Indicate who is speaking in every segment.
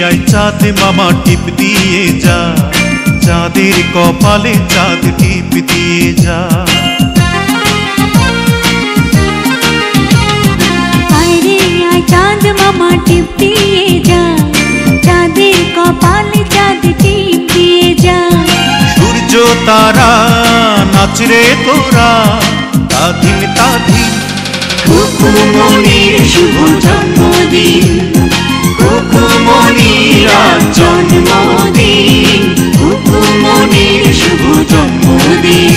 Speaker 1: আয় চাঁদ মামা টিপ দিয়ে যা, চাঁদের কপালে চাঁদ টিপ দিয়ে যা।
Speaker 2: আয় চাঁদ মামা টিপ দিয়ে যা, চাঁদের কপালে চাঁদ টিপ দিয়ে যা।
Speaker 1: সূর্য তারা নাচরে তোরা, তাধিন তাধিন।
Speaker 3: খুকুমনির শুভ জন্মদিন, খুকুমনির আজ জন্মদিন, খুকুমনির শুভ জন্মদিন।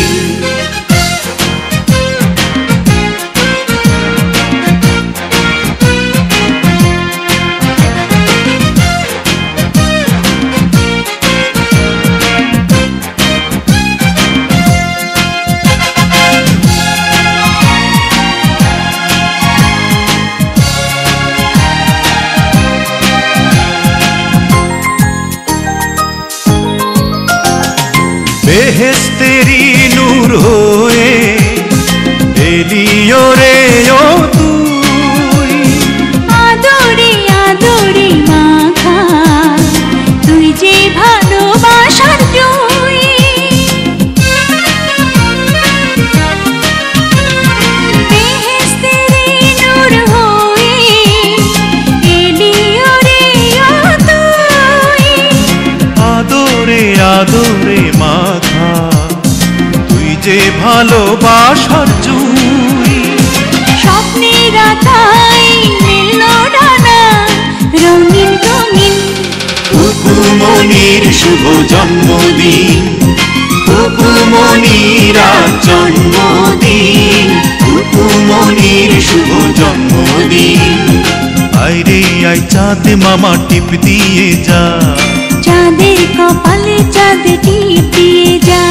Speaker 1: বেহেশতেরি নূর হয়ে এলিও রে ও তুই।
Speaker 2: আদরে আদরে মাখা তুই যে ভালোবাসার জয়। বেহেশতেরি নূর হয়ে এলিও রে ও তুই।
Speaker 1: আদরে আদরে মাখা তুই যে ভালোবাসার জুই।
Speaker 2: স্বপ্নের আকাই মিলল ডানা রঙিন রঙিন।
Speaker 3: খুকুমনির শুভ জন্মদিন, খুকুমনির আজ জন্মদিন, খুকুমনির শুভ জন্মদিন।
Speaker 1: আয় রে আয় চাঁদ মামা টিপ দিয়ে যা,
Speaker 2: চাঁদের কপালে চাঁদ টিপ দিয়ে যা।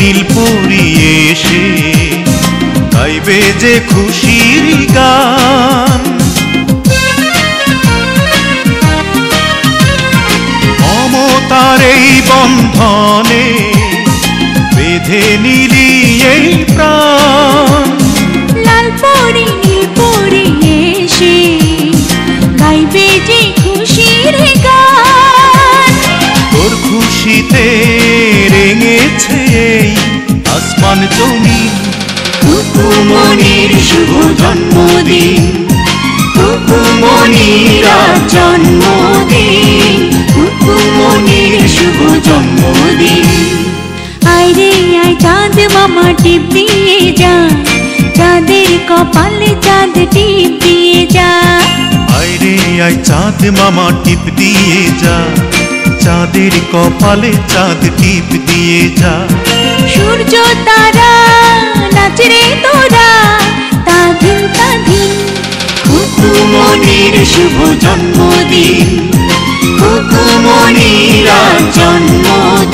Speaker 1: নীলপরি এসে গাইবে যে খুশির গান। মমতার এই বন্ধনে বেঁধে নিলি এই প্রাণ।
Speaker 2: লালপরি নীলপরি এসে গাইবে যে খুশির গান।
Speaker 1: তোর খুশিতে রেঙেছে এই আসমান জমিন।
Speaker 3: খুকুমনির শুভ জন্মদিন, খুকুমনির আজ জন্মদিন, খুকুমনির শুভ জন্মদিন।
Speaker 2: আয় রে আয় চাঁদ মামা টিপ দিয়ে যা, চাঁদের কপালে চাঁদ টিপ দিয়ে যা।
Speaker 1: আয় রে আয় চাঁদ মামা টিপ দিয়ে যা, চাঁদের কপালে চাঁদ টিপ দিয়ে যা।
Speaker 2: সূর্য তারা নাচরে তোরা, তাধিন তাধিন।
Speaker 3: খুকুমনির শুভ জন্মদিন, খুকুমনির আজ জন্মদিন।